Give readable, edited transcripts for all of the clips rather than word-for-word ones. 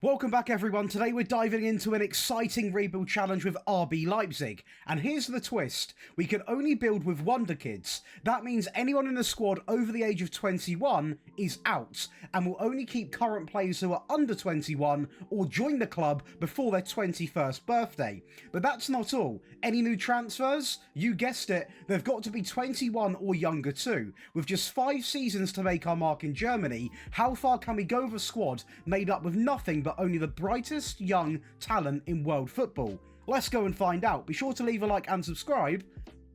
Welcome back everyone. Today we're diving into an exciting rebuild challenge with RB Leipzig. And here's the twist. We can only build with Wonderkids. That means anyone in the squad over the age of 21 is out and will only keep current players who are under 21 or join the club before their 21st birthday. But that's not all. Any new transfers? You guessed it, they've got to be 21 or younger too. With just 5 seasons to make our mark in Germany, how far can we go with a squad made up with nothing but only the brightest young talent in world football? Let's go and find out. Be sure to leave a like and subscribe.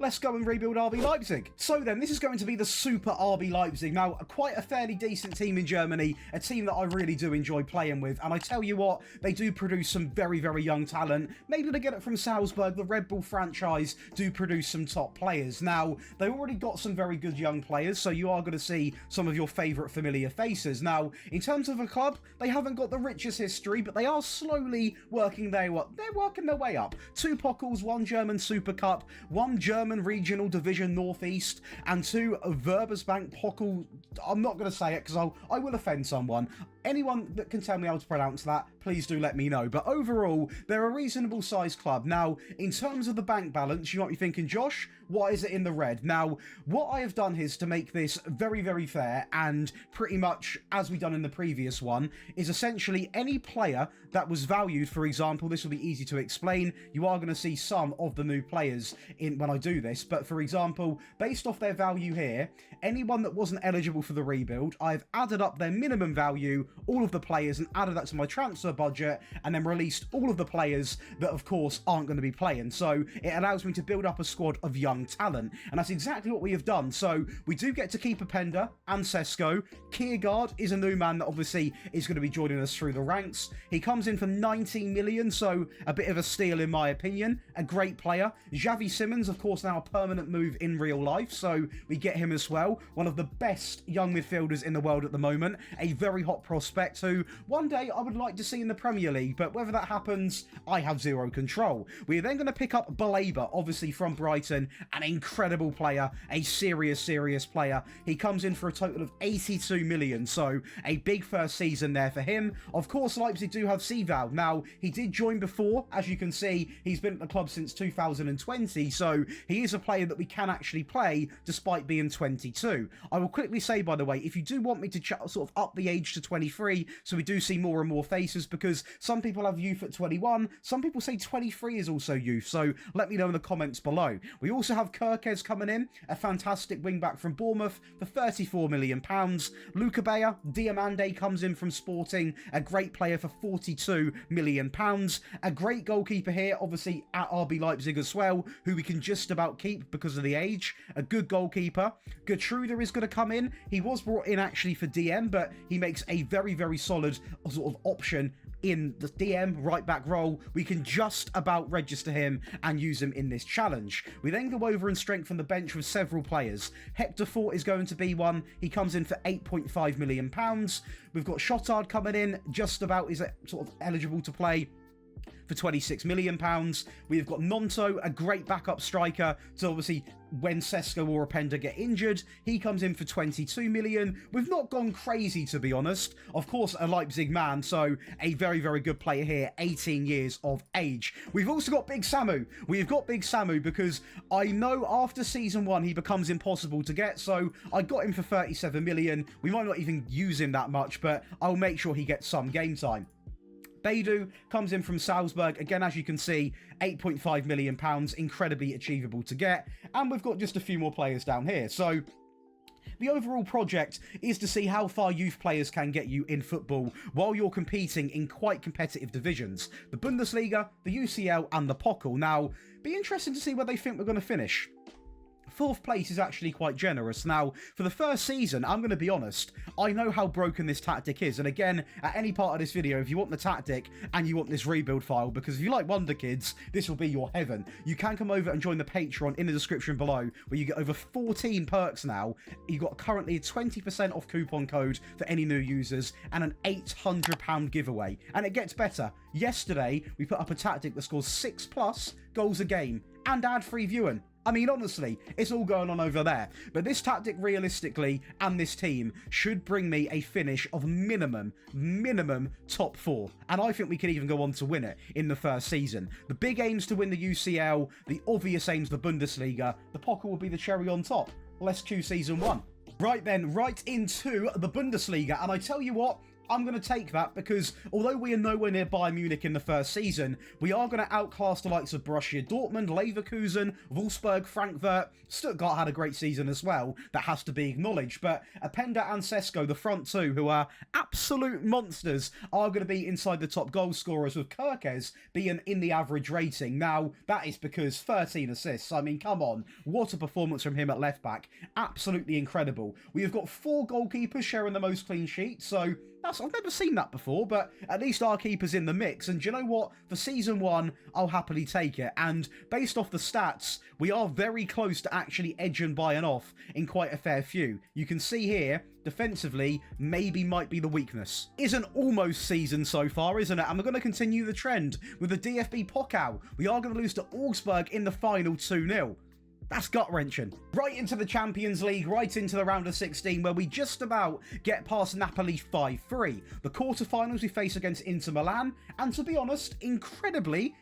Let's go and rebuild RB Leipzig. So then, this is going to be the Super RB Leipzig. Now, quite a fairly decent team in Germany, a team that I really do enjoy playing with. And I tell you what, they do produce some very, very young talent. Maybe they get it from Salzburg. The Red Bull franchise do produce some top players. Now, they've already got some very good young players, so you are going to see some of your favourite familiar faces. Now, in terms of a club, they haven't got the richest history, but they are slowly working their way up. 2 Pokals, 1 German Super Cup, 1 German Regional Division Northeast, and 2 Verbesbank Pokal. I'm not going to say it because I will offend someone. Anyone that can tell me how to pronounce that, please do let me know. But overall, they're a reasonable sized club. Now, in terms of the bank balance, you might be thinking, Josh, why is it in the red? Now, what I have done is to make this very, very fair, and pretty much as we done in the previous one, is essentially any player that was valued, for example, this will be easy to explain. You are going to see some of the new players in when I do this, but for example, based off their value here, anyone that wasn't eligible for the rebuild, I've added up their minimum value, all of the players, and added that to my transfer budget, and then released all of the players that of course aren't going to be playing. So it allows me to build up a squad of young talent, and that's exactly what we have done. So we do get to keep Openda and Sesko. Kiergaard is a new man that obviously is going to be joining us through the ranks. He comes in for 19 million, so a bit of a steal in my opinion. A great player. Xavi Simons, of course, now a permanent move in real life, so we get him as well. One of the best young midfielders in the world at the moment. A very hot prospect who one day I would like to see in the Premier League, but whether that happens, I have zero control. We are then going to pick up Baleba, obviously from Brighton, an incredible player, a serious player. He comes in for a total of 82 million, so a big first season there for him. Of course, Leipzig do have Seval. Now, he did join before. As you can see, he's been at the club since 2020, so he is a player that we can actually play despite being 22. I will quickly say, by the way, if you do want me to sort of up the age to 23, so we do see more and more faces, because some people have youth at 21, some people say 23 is also youth, so let me know in the comments below. We also have Kerkez coming in, a fantastic wing-back from Bournemouth for £34 million. Luca Bea, Diamande comes in from Sporting, a great player for £42 million. A great goalkeeper here, obviously at RB Leipzig as well, who we can just about keep because of the age. A good goalkeeper. Gertruder is going to come in. He was brought in actually for DM, but he makes a very, very solid sort of option in the DM right back role. We can just about register him and use him in this challenge. We then go over and strengthen the bench with several players. Hector Fort is going to be one. He comes in for £8.5 million. We've got Shotard coming in, just about is sort of eligible to play for £26 million. We've got Nonto, a great backup striker, so obviously when Sesko or Openda get injured, he comes in for £22 million. We've not gone crazy, to be honest. Of course, a Leipzig man, so a very, very good player here, 18 years of age. We've also got Big Samu. We've got Big Samu because I know after season 1 he becomes impossible to get, so I got him for £37 million. We might not even use him that much, but I'll make sure he gets some game time. Beidou comes in from Salzburg. Again, as you can see, £8.5 million, incredibly achievable to get. And we've got just a few more players down here. So the overall project is to see how far youth players can get you in football while you're competing in quite competitive divisions. The Bundesliga, the UCL, and the Pokal. Now, be interesting to see where they think we're going to finish. 4th place is actually quite generous. Now, for the first season, I'm going to be honest, I know how broken this tactic is. And again, at any part of this video, if you want the tactic and you want this rebuild file, because if you like Wonderkids, this will be your heaven. You can come over and join the Patreon in the description below, where you get over 14 perks now. You've got currently a 20% off coupon code for any new users and an £800 giveaway. And it gets better. Yesterday, we put up a tactic that scores 6+ goals a game and ad-free viewing. I mean, honestly, it's all going on over there. But this tactic, realistically, and this team should bring me a finish of minimum top 4. And I think we could even go on to win it in the first season. The big aims to win the UCL, the obvious aims the Bundesliga, the Poker will be the cherry on top. Let's cue season 1. Right then, right into the Bundesliga. And I tell you what, I'm going to take that because although we are nowhere near Bayern Munich in the first season, we are going to outclass the likes of Borussia Dortmund, Leverkusen, Wolfsburg, Frankfurt. Stuttgart had a great season as well. That has to be acknowledged. But Openda and Sesko, the front two, who are absolute monsters, are going to be inside the top goal scorers, with Kerkez being in the average rating. Now, that is because 13 assists. I mean, come on. What a performance from him at left back. Absolutely incredible. We have got 4 goalkeepers sharing the most clean sheets, so I've never seen that before, but at least our keeper's in the mix. And do you know what? For season 1, I'll happily take it. And based off the stats, we are very close to actually edging Bayern off in quite a fair few. You can see here, defensively, maybe might be the weakness. Is an almost season so far, isn't it? And we're going to continue the trend with the DFB Pokal. We are going to lose to Augsburg in the final 2-0. That's gut-wrenching. Right into the Champions League, right into the round of 16, where we just about get past Napoli 5-3. The quarterfinals we face against Inter Milan, and to be honest, incredibly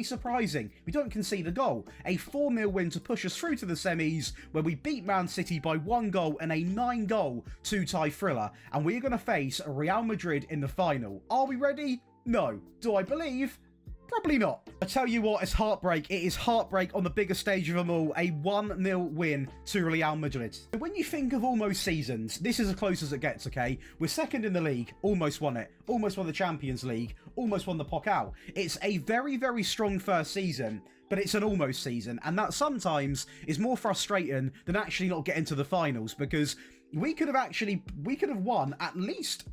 surprising. We don't concede a goal. A 4-0 win to push us through to the semis, where we beat Man City by 1 goal and a 9-goal 2-tie thriller. And we're going to face Real Madrid in the final. Are we ready? No. Do I believe? Probably not. I tell you what, it's heartbreak. It is heartbreak on the biggest stage of them all. A 1-0 win to Real Madrid. When you think of almost seasons, this is as close as it gets, okay? We're second in the league, almost won it. Almost won the Champions League, almost won the Pokal. It's a very strong first season, but it's an almost season. And that sometimes is more frustrating than actually not getting to the finals, because we could have won at least,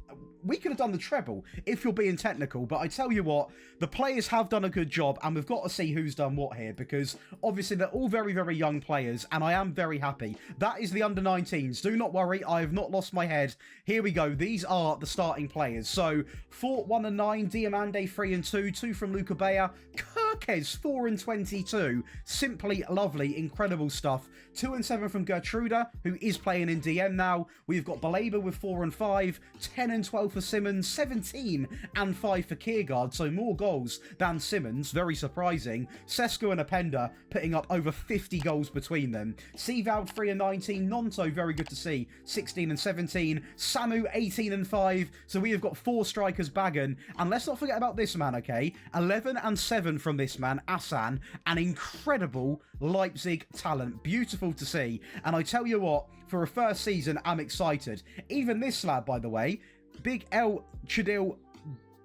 we could have done the treble if you're being technical. But I tell you what, the players have done a good job, and we've got to see who's done what here, because obviously they're all very young players, and I am very happy. That is the under-19s. Do not worry, I have not lost my head. Here we go. These are the starting players. So, Fort 1 and 9, Diamande 3 and 2, 2 from Luca Bea, Kerkez 4 and 22. Simply lovely, incredible stuff. 2 and 7 from Gertruda, who is playing in DM now. We've got Baleba with 4 and 5, 10 and 12 for Simmons, 17 and 5 for Kiergaard, so more goals than Simmons, very surprising. Sesko and Openda putting up over 50 goals between them. Seevald 3 and 19, Nonto, very good to see, 16 and 17, Samu 18 and 5, so we have got 4 strikers bagging, and let's not forget about this man, okay? 11 and 7 from this man, Asan, an incredible Leipzig talent, beautiful to see, and I tell you what, for a first season, I'm excited. Even this lad, by the way, Big El Chadil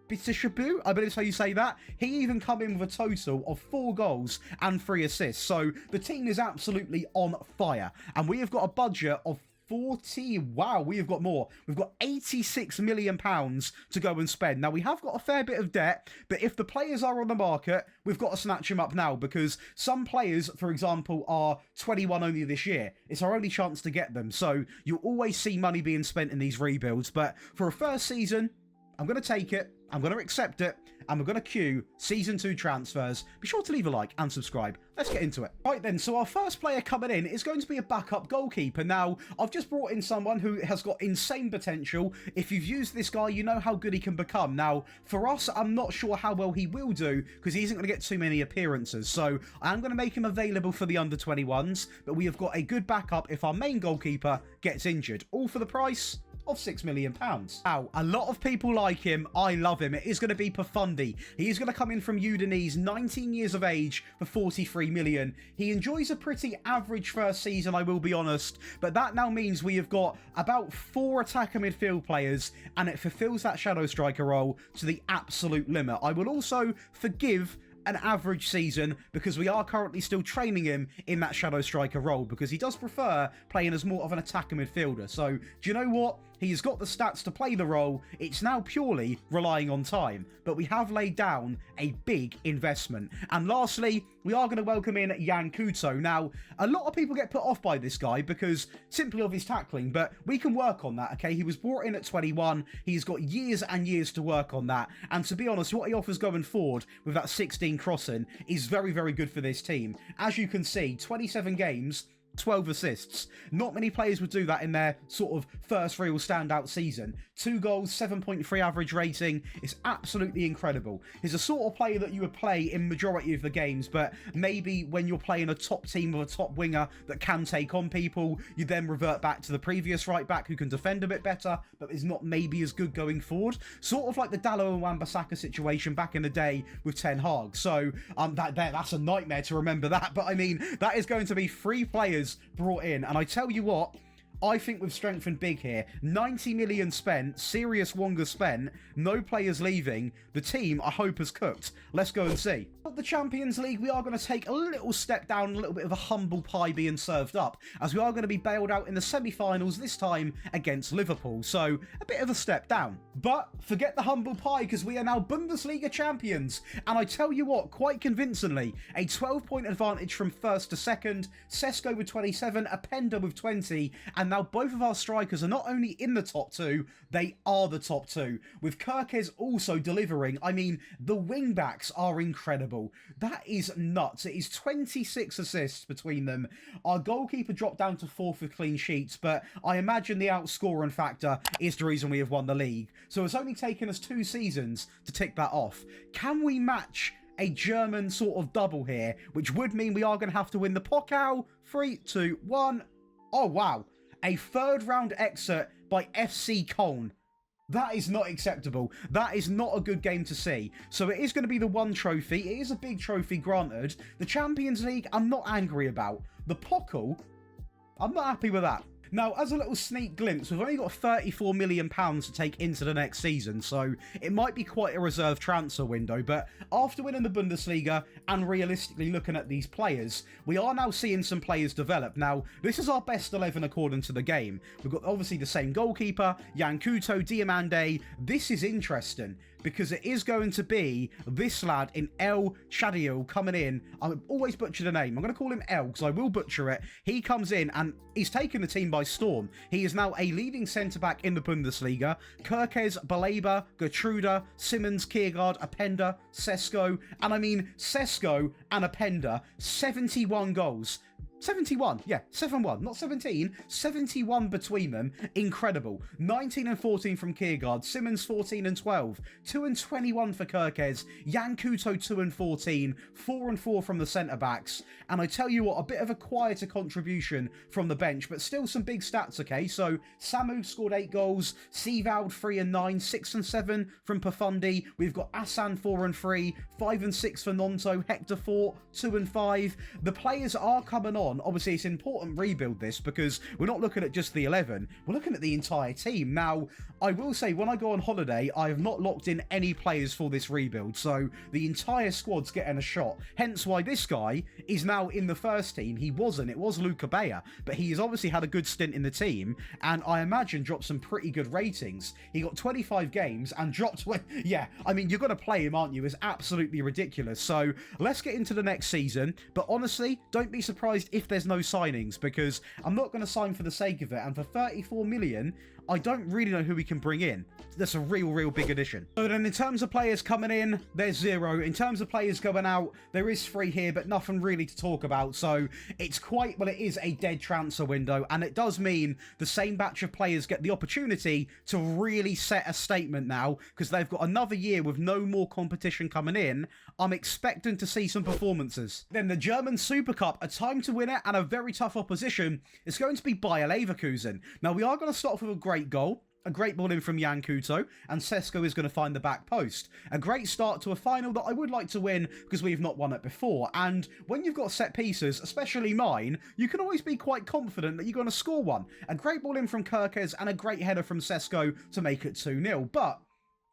Bitishabu, I believe that's how you say that. He even come in with a total of 4 goals and 3 assists. So the team is absolutely on fire. And we have got a budget of 40, wow, we have got more. We've got £86 million to go and spend. Now, we have got a fair bit of debt, but if the players are on the market, we've got to snatch them up now, because some players, for example, are 21 only this year. It's our only chance to get them. So you always see money being spent in these rebuilds, but for a first season, I'm going to take it, I'm going to accept it, and we're going to queue Season 2 transfers. Be sure to leave a like and subscribe. Let's get into it. Right then, so our first player coming in is going to be a backup goalkeeper. Now, I've just brought in someone who has got insane potential. If you've used this guy, you know how good he can become. Now, for us, I'm not sure how well he will do, because he isn't going to get too many appearances. So, I am going to make him available for the under-21s, but we have got a good backup if our main goalkeeper gets injured. All for the price of £6 million. Now, a lot of people like him. I love him. It is going to be Pafundi. He is going to come in from Udinese, 19 years of age for 43 million. He enjoys a pretty average first season, I will be honest, but that now means we have got about 4 attacker midfield players, and it fulfills that shadow striker role to the absolute limit. I will also forgive an average season, because we are currently still training him in that shadow striker role, because he does prefer playing as more of an attacker midfielder. So, do you know what? He has got the stats to play the role. It's now purely relying on time. But we have laid down a big investment. And lastly, we are going to welcome in Yan Couto. Now, a lot of people get put off by this guy because simply of his tackling, but we can work on that, okay? He was brought in at 21. He's got years and years to work on that. And to be honest, what he offers going forward with that 16 crossing is very, very good for this team. As you can see, 27 games, 12 assists. Not many players would do that in their sort of first real standout season. 2 goals, 7.3 average rating. It's absolutely incredible. He's a sort of player that you would play in majority of the games, but maybe when you're playing a top team with a top winger that can take on people, you then revert back to the previous right back who can defend a bit better, but is not maybe as good going forward. Sort of like the Dalot and Wan-Bissaka situation back in the day with Ten Hag. So that's a nightmare to remember that, but I mean, that is going to be 3 players brought in, and I tell you what, I think we've strengthened big here. 90 million spent, serious Wonga spent, no players leaving. The team, I hope, has cooked. Let's go and see. At the Champions League, we are going to take a little step down, a little bit of a humble pie being served up, as we are going to be bailed out in the semi-finals, this time against Liverpool. So, a bit of a step down. But forget the humble pie, because we are now Bundesliga champions. And I tell you what, quite convincingly, a 12-point advantage from first to second, Sesko with 27, Openda with 20, and now both of our strikers are not only in the top 2, they are the top 2. With Kerkez also delivering, I mean, the wing-backs are incredible. That is nuts. It is 26 assists between them. Our goalkeeper dropped down to 4th with clean sheets, but I imagine the outscoring factor is the reason we have won the league. So it's only taken us 2 seasons to tick that off. Can we match a German sort of double here, which would mean we are going to have to win the Pokal? 3, 2, 1. Oh, wow. A 3rd round exit by FC Köln. That is not acceptable. That is not a good game to see. So it is going to be the 1 trophy. It is a big trophy, granted. The Champions League, I'm not angry about. The Pokal, I'm not happy with that. Now, as a little sneak glimpse, we've only got £34 million to take into the next season, so it might be quite a reserved transfer window, but after winning the Bundesliga and realistically looking at these players, we are now seeing some players develop. Now, this is our best 11 according to the game. We've got obviously the same goalkeeper, Yan Couto, Diamande. This is interesting, because it is going to be this lad in El Chadiel coming in. I always butcher the name. I'm going to call him El because I will butcher it. He comes in and he's taken the team by storm. He is now a leading centre-back in the Bundesliga. Kerkez, Baleba, Gertruda, Simmons, Kiergaard, Openda, Sesko. And I mean, Sesko and Openda, 71 goals. 71, yeah, 7-1, not 17, 71 between them, incredible. 19 and 14 from Kiergaard, Simmons 14 and 12, 2 and 21 for Kerkez, Yan Couto 2 and 14, 4 and 4 from the centre-backs, and I tell you what, a bit of a quieter contribution from the bench, but still some big stats, okay? So, Samu scored 8 goals, Sivald 3 and 9, 6 and 7 from Pafundi, we've got Asan 4 and 3, 5 and 6 for Nonto, Hector 4, 2 and 5, the players are coming on. Obviously, it's important rebuild this because we're not looking at just the 11, we're looking at the entire team. Now, I will say, when I go on holiday, I have not locked in any players for this rebuild, so the entire squad's getting a shot. Hence why this guy is now in the first team. He wasn't, it was Luca Bea, but he has obviously had a good stint in the team, and I imagine dropped some pretty good ratings. He got 25 games and dropped, yeah, I mean, you're going to play him, aren't you? It's absolutely ridiculous. So, let's get into the next season, but honestly, don't be surprised if there's no signings, because I'm not going to sign for the sake of it, and for 34 million, I don't really know who we can bring in. That's a real big addition. So then in terms of players coming in, there's 0. In terms of players going out, there is 3 here, but nothing really to talk about. So it's quite, well, it is a dead transfer window, and it does mean the same batch of players get the opportunity to really set a statement now, because they've got another year with no more competition coming in. I'm expecting to see some performances. Then the German Super Cup, a time to win it and a very tough opposition. It's going to be Bayer Leverkusen. Now we are going to start off with a great goal. A great ball in from Yan Couto, and Sesko is going to find the back post. A great start to a final that I would like to win because we've not won it before. And when you've got set pieces, especially mine, you can always be quite confident that you're going to score one. A great ball in from Kerkez and a great header from Sesko to make it 2-0. But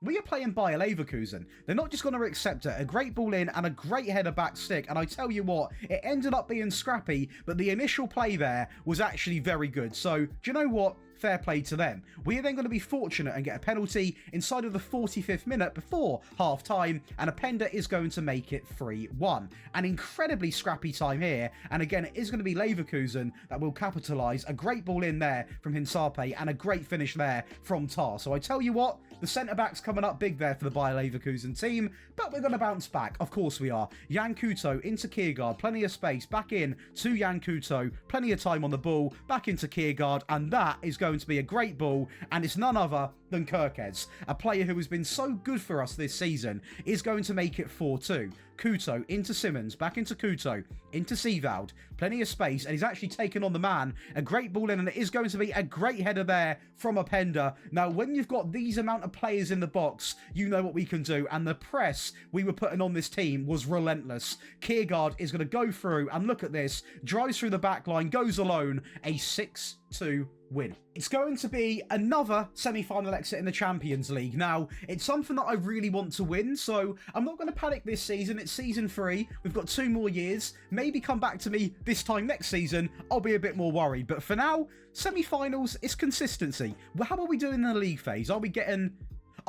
we are playing Bayer Leverkusen. They're not just going to accept it. A great ball in and a great header back stick. And I tell you what, it ended up being scrappy, but the initial play there was actually very good. So, do you know what? fair play to them. We are then going to be fortunate and get a penalty inside of the 45th minute before half-time, and Openda is going to make it 3-1. An incredibly scrappy time here, and again, it is going to be Leverkusen that will capitalise. A great ball in there from Hinsape, and a great finish there from Tar. So I tell you what, the centre-back's coming up big there for the Bayer Leverkusen team, but we're going to bounce back. Of course we are. Jan Couto into Kiergaard, plenty of space, back in to Jan Couto, plenty of time on the ball, back into Kiergaard, and that is going to be a great ball, and it's none other than Kerkez, a player who has been so good for us this season, is going to make it 4-2. Couto into Simmons, back into Couto, into Seevald, plenty of space, and he's actually taken on the man. A great ball in, and it is going to be a great header there from Openda. Now, when you've got these amount of players in the box, you know what we can do, and the press we were putting on this team was relentless. Kiergaard is going to go through, and look at this, drives through the back line, goes alone, a 6-2 win. It's going to be another semi-final exit in the Champions League. Now, it's something that I really want to win, so I'm not going to panic this season. It's season 3. We've got 2 more years. Maybe come back to me this time next season. I'll be a bit more worried. But for now, semi-finals is consistency. Well, how are we doing in the league phase? Are we getting...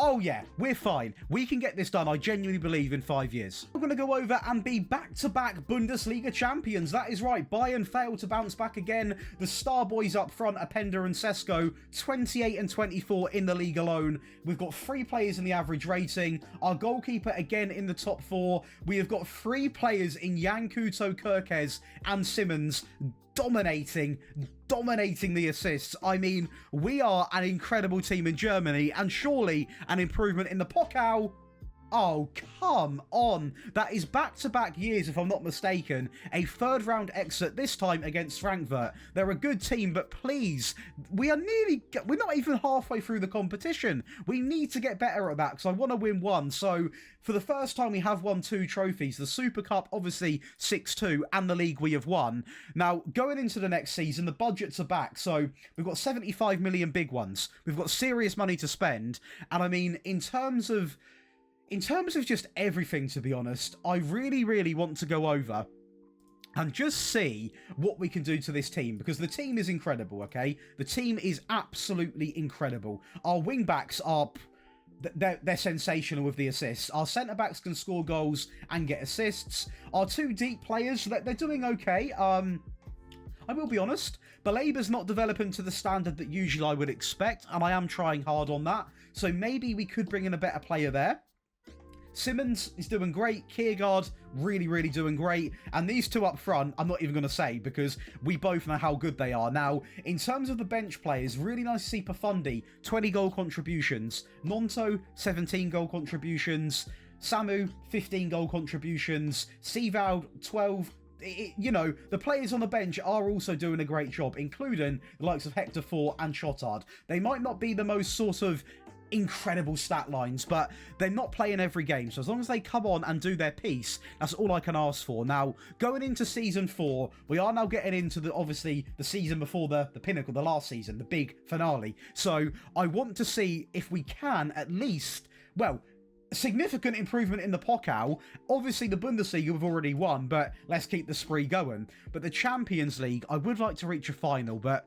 Oh yeah, we're fine. We can get this done, I genuinely believe, in 5 years. We're going to go over and be back-to-back Bundesliga champions. That is right. Bayern failed to bounce back again. The star boys up front, Openda and Sesko, 28 and 24 in the league alone. We've got 3 players in the average rating. Our goalkeeper, again, in the top 4. We have got 3 players in Jan Couto, Kerkez and Simmons dominating the assists. I mean, we are an incredible team in Germany, and surely an improvement in the Pokal. Oh, come on. That is back-to-back years, if I'm not mistaken. A third-round exit, this time against Frankfurt. They're a good team, but please, we're not even halfway through the competition. We need to get better at that, because I want to win 1. So, for the first time, we have won 2 trophies. The Super Cup, obviously, 6-2, and the league we have won. Now, going into the next season, the budgets are back. So, we've got 75 million big ones. We've got serious money to spend. And, I mean, in terms of just everything, to be honest, I really, really want to go over and just see what we can do to this team, because the team is incredible, okay? The team is absolutely incredible. Our wing-backs are... They're sensational with the assists. Our centre-backs can score goals and get assists. Our 2 deep players, they're doing okay. I will be honest, Balaba's not developing to the standard that usually I would expect, and I am trying hard on that. So maybe we could bring in a better player there. Simmons is doing great. Kiergaard, really, really doing great. And these 2 up front, I'm not even going to say, because we both know how good they are. Now, in terms of the bench players, really nice to see Pafundi, 20 goal contributions. Nonto, 17 goal contributions. Samu, 15 goal contributions. Seevald, 12. You know, the players on the bench are also doing a great job, including the likes of Hector 4 and Chotard. They might not be the most sort of incredible stat lines, but they're not playing every game, so as long as they come on and do their piece, that's all I can ask for. Now, going into season 4, we are now getting into obviously the season before the pinnacle, the last season, the big finale. So I want to see if we can at least, well, significant improvement in the Pokal. Obviously the Bundesliga we've already won, but let's keep the spree going. But the Champions League, I would like to reach a final, but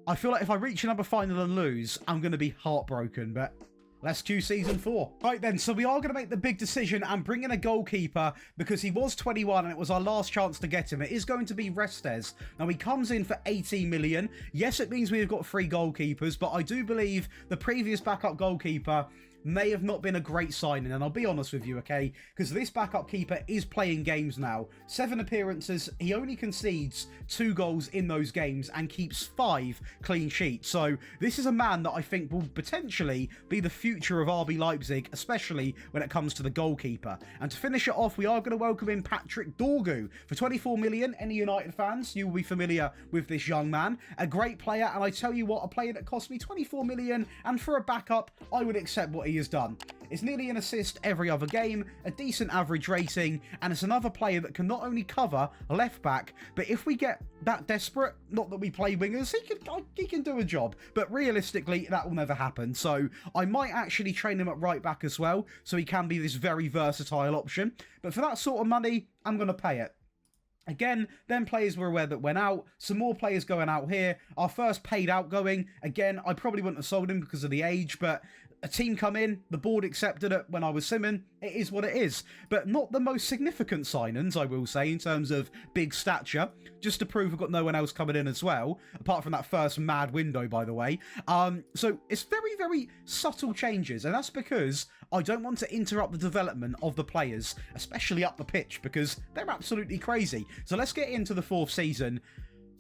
I feel like if I reach another final and lose, I'm going to be heartbroken, but let's cue season 4. Right then, so we are going to make the big decision and bring in a goalkeeper, because he was 21 and it was our last chance to get him. It is going to be Restes. Now, he comes in for 18 million. Yes, it means we've got 3 goalkeepers, but I do believe the previous backup goalkeeper may have not been a great signing, and I'll be honest with you, okay? Because this backup keeper is playing games now. 7 appearances, he only concedes 2 goals in those games and keeps 5 clean sheets. So this is a man that I think will potentially be the future of RB Leipzig, especially when it comes to the goalkeeper. And to finish it off, we are going to welcome in Patrick Dorgu for 24 million. Any United fans, you will be familiar with this young man. A great player, and I tell you what, a player that cost me 24 million, and for a backup, I would accept what he has done. It's nearly an assist every other game, a decent average rating, and it's another player that can not only cover left back, but if we get that desperate, not that we play wingers, he can do a job, but realistically that will never happen. So I might actually train him at right back as well, so he can be this very versatile option. But for that sort of money, I'm going to pay it. Again, then players were aware that went out. Some more players going out here. Our first paid outgoing. Again, I probably wouldn't have sold him because of the age, but a team come in, the board accepted it when I was simming. It is what it is. But not the most significant signings, I will say, in terms of big stature. Just to prove we've got no one else coming in as well, apart from that first mad window, by the way. So it's very, very subtle changes, and that's because I don't want to interrupt the development of the players, especially up the pitch, because they're absolutely crazy. So let's get into the 4th season.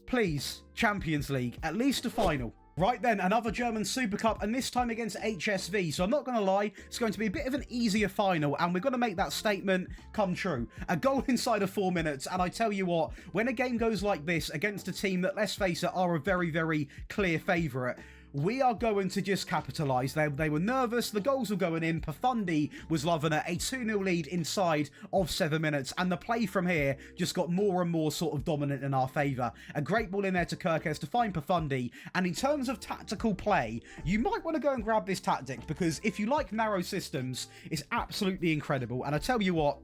Please, Champions League, at least a final. Right then, another German Super Cup, and this time against HSV. So I'm not going to lie, it's going to be a bit of an easier final, and we're going to make that statement come true. A goal inside of 4 minutes, and I tell you what, when a game goes like this against a team that, let's face it, are a very, very clear favourite, we are going to just capitalise. They were nervous. The goals were going in. Pafundi was loving it. A 2-0 lead inside of 7 minutes. And the play from here just got more and more sort of dominant in our favour. A great ball in there to Kirkes to find Pafundi. And in terms of tactical play, you might want to go and grab this tactic, because if you like narrow systems, it's absolutely incredible. And I tell you what,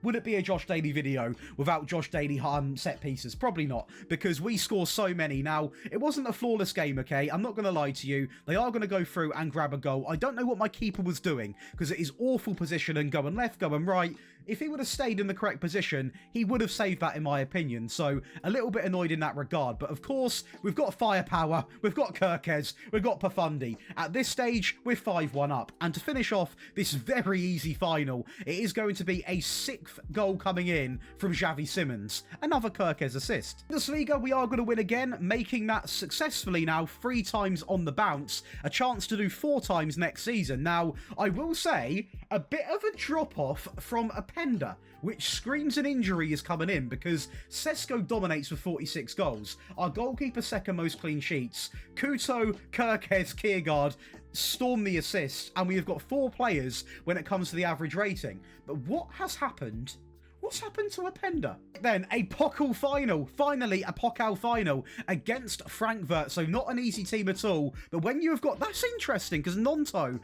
would it be a Josh Daly video without Josh Daly set pieces? Probably not, because we score so many. Now, it wasn't a flawless game, okay? I'm not going to lie to you. They are going to go through and grab a goal. I don't know what my keeper was doing, because it is awful position and going left, going right. If he would have stayed in the correct position, he would have saved that, in my opinion. So, a little bit annoyed in that regard. But, of course, we've got firepower. We've got Kirkes. We've got Pafundi. At this stage, we're 5-1 up. And to finish off this very easy final, it is going to be a 6th goal coming in from Xavi Simons. Another Kirkes assist. Bundesliga, we are going to win again, making that successfully now 3 times on the bounce. A chance to do 4 times next season. Now, I will say, a bit of a drop-off from Openda, which screams an injury is coming in, because Sesko dominates with 46 goals. Our goalkeeper second most clean sheets. Kuto, Kirkes, Kiergaard storm the assists, and we have got 4 players when it comes to the average rating. But what has happened? What's happened to Openda? Then, a Pokal final. Finally, a Pokal final against Frankfurt. So, not an easy team at all. But when you have got... That's interesting, because Nonto...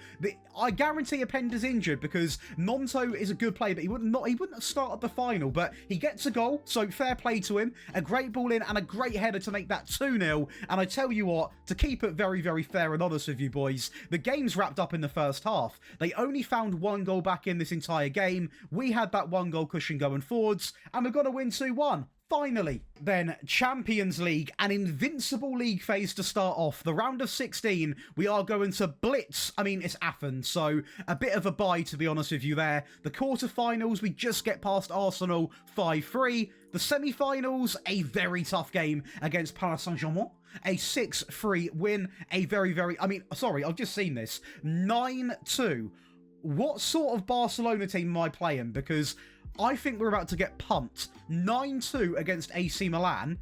I guarantee Openda's injured, because Nonto is a good player, but he wouldn't have started the final. But he gets a goal, so fair play to him. A great ball in and a great header to make that 2-0. And I tell you what, to keep it very, very fair and honest with you boys, the game's wrapped up in the first half. They only found 1 goal back in this entire game. We had that 1 goal cushion going forwards, and we're going to win 2-1. Finally, then Champions League, an invincible league phase to start off. The round of 16, we are going to blitz. I mean, it's Athens, so a bit of a bye, to be honest with you there. The quarterfinals, we just get past Arsenal 5-3. The semi-finals, a very tough game against Paris Saint-Germain. A 6-3 win. A very, very... I mean, sorry, I've just seen this. 9-2. What sort of Barcelona team am I playing? Because I think we're about to get pumped. 9-2 against AC Milan.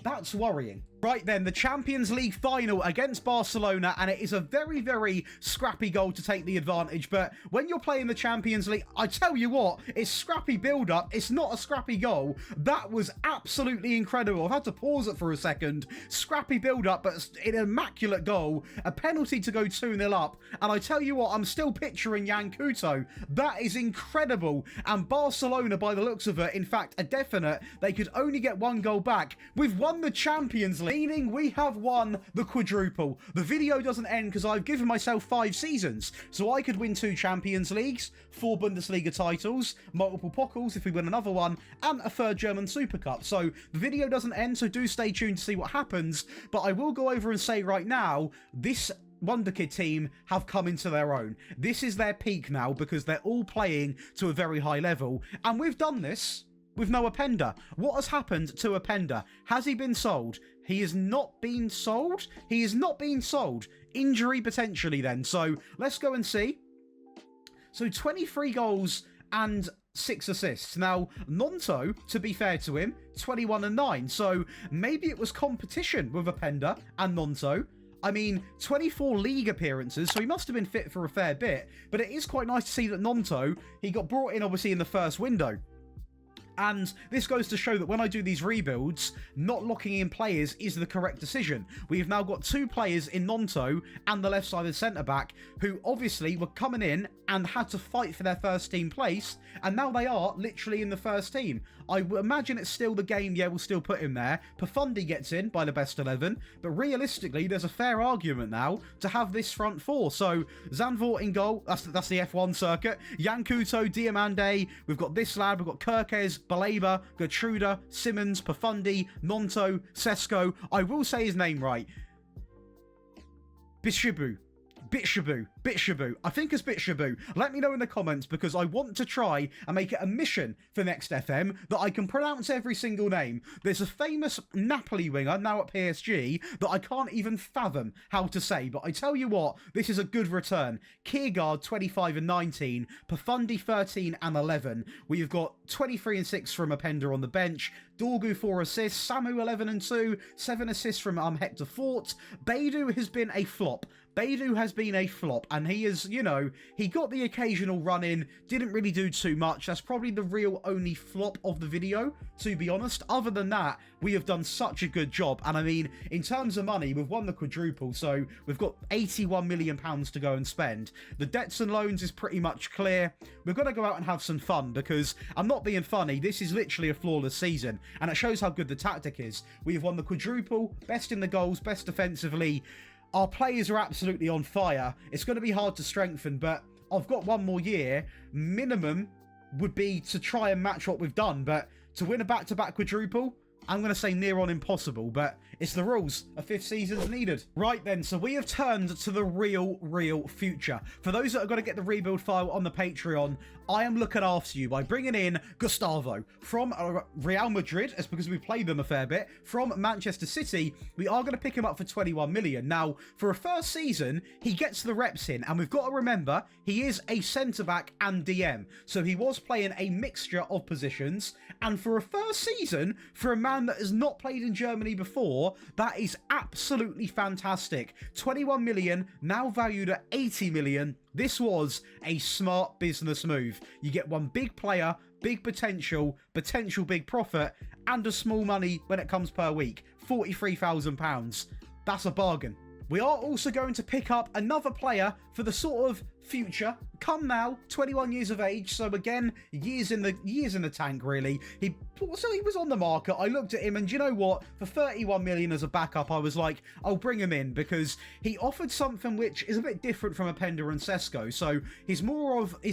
That's worrying. Right then, the Champions League final against Barcelona, and it is a very, very scrappy goal to take the advantage. But when you're playing the Champions League, I tell you what, it's scrappy build-up. It's not a scrappy goal. That was absolutely incredible. I've had to pause it for a second. Scrappy build-up, but an immaculate goal. A penalty to go 2-0 up. And I tell you what, I'm still picturing Yan Couto. That is incredible. And Barcelona, by the looks of it, in fact, a definite, they could only get 1 goal back. We've won the Champions League. Meaning we have won the quadruple. The video doesn't end because I've given myself 5 seasons. So I could win 2 Champions Leagues, 4 Bundesliga titles, multiple Pokals if we win another one, and a 3rd German Super Cup. So the video doesn't end, so do stay tuned to see what happens. But I will go over and say right now, this Wonderkid team have come into their own. This is their peak now, because they're all playing to a very high level. And we've done this with no Openda. What has happened to Openda? Has he been sold? He has not been sold? He is not being sold. Injury potentially then. So let's go and see. So 23 goals and 6 assists. Now, Nonto, to be fair to him, 21 and 9. So maybe it was competition with Openda and Nonto. I mean, 24 league appearances, so he must have been fit for a fair bit. But it is quite nice to see that Nonto, he got brought in obviously in the first window. And this goes to show that when I do these rebuilds, not locking in players is the correct decision. We've now got 2 players in Nonto and the left-sided centre-back who obviously were coming in and had to fight for their first team place, and now they are literally in the first team. I imagine it's still the game, yeah, we'll still put him there. Pafundi gets in by the best 11, but realistically, there's a fair argument now to have this front 4. So, Zandvoort in goal, that's the F1 circuit. Yankuto, Diamande, we've got this lad, we've got Kirkes, Baleba, Gertruda, Simmons, Pafundi, Nonto, Sesko. I will say his name right. Bishibu. I think it's Bitshabu. Let me know in the comments, because I want to try and make it a mission for Next FM that I can pronounce every single name. There's a famous Napoli winger now at PSG that I can't even fathom how to say, but I tell you what, this is a good return. Kiergaard 25 and 19, Pafundi 13 and 11. We've got 23 and 6 from Openda on the bench. Dorgu 4 assists, Samu 11 and 2, 7 assists from Hector Fort. Beidou has been a flop. And he is, you know, he got the occasional run in, didn't really do too much. That's probably the real only flop of the video, to be honest. Other than that, we have done such a good job. And I mean, in terms of money, we've won the quadruple, so we've got £81 million to go and spend. The debts and loans is pretty much clear. We've got to go out and have some fun, because I'm not being funny, this is literally a flawless season, and it shows how good the tactic is. We've won the quadruple, best in the goals, best defensively. Our players are absolutely on fire. It's going to be hard to strengthen, but I've got one more year. Minimum would be to try and match what we've done, but to win a back-to-back quadruple, I'm going to say near on impossible, but it's the rules. A 5th season's needed. Right then, so we have turned to the real future. For those that are going to get the rebuild file on the Patreon, I am looking after you by bringing in Gustavo from Real Madrid. It's because we played them a fair bit. From Manchester City, we are going to pick him up for 21 million. Now, for a first season, he gets the reps in, and we've got to remember, he is a centre-back and DM. So he was playing a mixture of positions, and for a first season, for a man that has not played in Germany before, that is absolutely fantastic. 21 million, now valued at 80 million. This was a smart business move. You get one big player, big potential big profit, and a small money when it comes per week. £43,000. That's a bargain. We are also going to pick up another player for the sort of future. Come now, 21 years of age, so again, years in the tank, really. He was on the market. I looked at him, and you know what? For 31 million as a backup, I was like, I'll bring him in, because he offered something which is a bit different from Openda and Sesko. So he's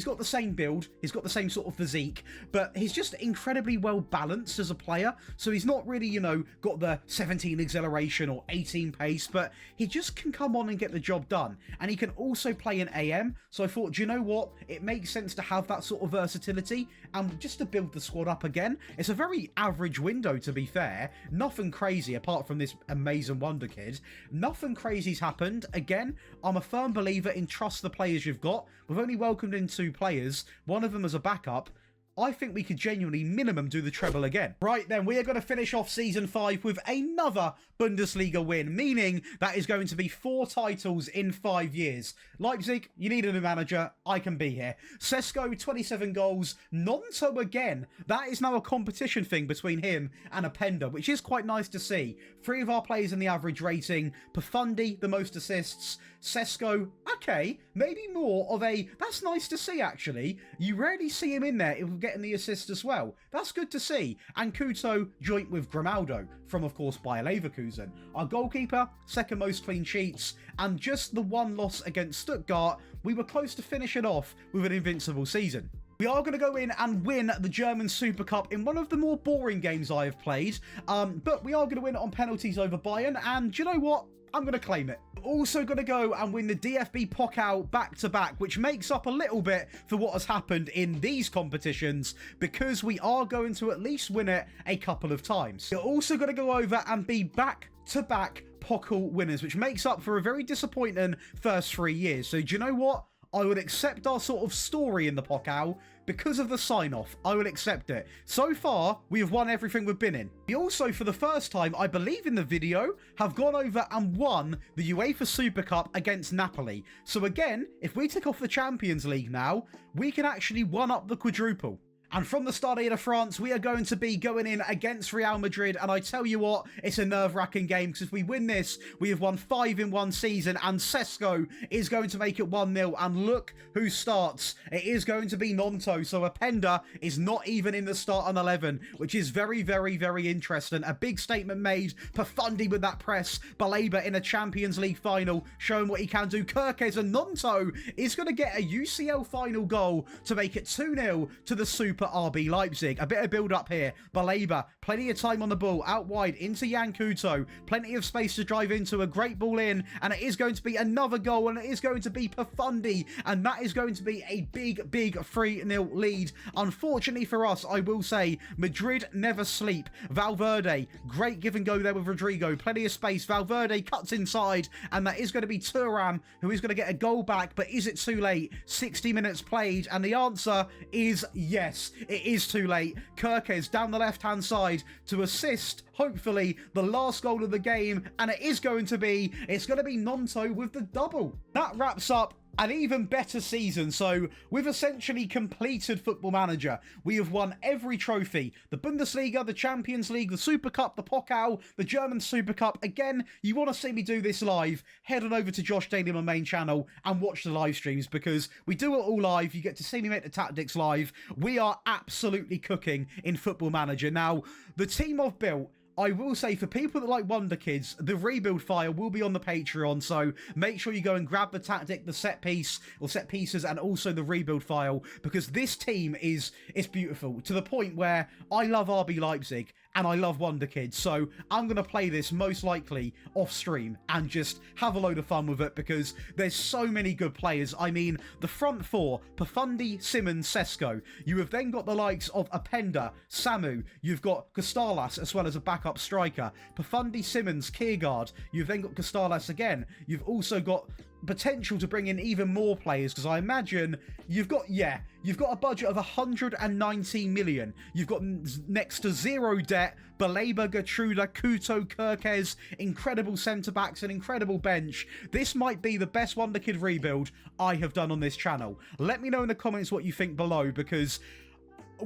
got the same build, he's got the same sort of physique, but he's just incredibly well balanced as a player. So he's not really, you know, got the 17 acceleration or 18 pace, but he just can come on and get the job done. And he can also play in AM. So I thought, do you know what? It makes sense to have that sort of versatility and just to build the squad up again. It's a very average window, to be fair. Nothing crazy apart from this amazing Wonderkid. Nothing crazy's happened. Again, I'm a firm believer in trust the players you've got. We've only welcomed in 2 players, one of them as a backup. I think we could genuinely minimum do the treble again. Right then, we are going to finish off Season 5 with another Bundesliga win, meaning that is going to be 4 titles in 5 years. Leipzig, you need a new manager. I can be here. Sesko, 27 goals. Nonto again. That is now a competition thing between him and Openda, which is quite nice to see. 3 of our players in the average rating. Pafundi, the most assists. Sesko, okay, maybe more of a... That's nice to see, actually. You rarely see him in there getting the assist as well. That's good to see. And Kuto joint with Grimaldo from, of course, Bayer Leverkusen. Our goalkeeper, second most clean sheets, and just the 1 loss against Stuttgart, we were close to finishing off with an invincible season. We are going to go in and win the German Super Cup in one of the more boring games I have played, but we are going to win it on penalties over Bayern, and do you know what? I'm going to claim it. Also going to go and win the DFB Pokal back-to-back, which makes up a little bit for what has happened in these competitions, because we are going to at least win it a couple of times. We're also going to go over and be back-to-back Pokal winners, which makes up for a very disappointing first 3 years. So do you know what? I would accept our sort of story in the Pokal because of the sign-off. I will accept it. So far, we have won everything we've been in. We also, for the first time, I believe in the video, have gone over and won the UEFA Super Cup against Napoli. So again, if we tick off the Champions League now, we can actually one-up the quadruple. And from the Stade de France, we are going to be going in against Real Madrid. And I tell you what, it's a nerve-wracking game because if we win this, we have won 5 in one season. And Sesko is going to make it 1-0. And look who starts. It is going to be Nonto. So Openda is not even in the starting 11, which is very, very, very interesting. A big statement made. Profundi with that press. Baleba in a Champions League final, showing what he can do. Kirkes and Nonto is going to get a UCL final goal to make it 2-0 to the Super RB Leipzig. A bit of build-up here. Baleba, plenty of time on the ball. Out wide into Yankuto. Plenty of space to drive into. A great ball in. And it is going to be another goal. And it is going to be Profundi. And that is going to be a big, big 3-0 lead. Unfortunately for us, I will say, Madrid never sleep. Valverde, great give and go there with Rodrigo. Plenty of space. Valverde cuts inside. And that is going to be Thuram, who is going to get a goal back. But is it too late? 60 minutes played. And the answer is yes. It is too late. Kirkes down the left-hand side to assist, hopefully, the last goal of the game. And it's going to be Nonto with the double. That wraps up an even better season. So we've essentially completed Football Manager. We have won every trophy. The Bundesliga, the Champions League, the Super Cup, the Pokal, the German Super Cup. Again, you want to see me do this live, head on over to Josh Daly on my main channel and watch the live streams because we do it all live. You get to see me make the tactics live. We are absolutely cooking in Football Manager. Now, the team I've built, I will say, for people that like Wonderkids, the rebuild file will be on the Patreon, so make sure you go and grab the tactic, the set piece, or set pieces, and also the rebuild file, because this team is beautiful, to the point where I love RB Leipzig, and I love Wonderkids, so I'm going to play this most likely off stream and just have a load of fun with it because there's so many good players. I mean, the front four, Profundi, Simmons, Sesko. You have then got the likes of Openda, Samu. You've got Gustalas as well as a backup striker. Profundi, Simmons, Kiergaard. You've then got Gustalas again. You've also got potential to bring in even more players because I imagine you've got a budget of 119 million. You've got next to zero debt. Baleba, Gertruda, Kuto, Kirkes, incredible centre-backs, an incredible bench. This might be the best Wonderkid rebuild I have done on this channel. Let me know in the comments what you think below because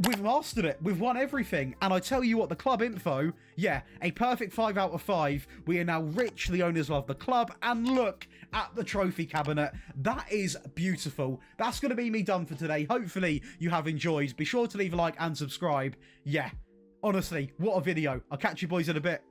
we've mastered it. We've won everything. And I tell you what, the club info, yeah, a perfect 5 out of 5. We are now rich. The owners love the club. And look at the trophy cabinet. That is beautiful. That's going to be me done for today. Hopefully you have enjoyed. Be sure to leave a like and subscribe. Yeah, honestly, what a video. I'll catch you boys in a bit.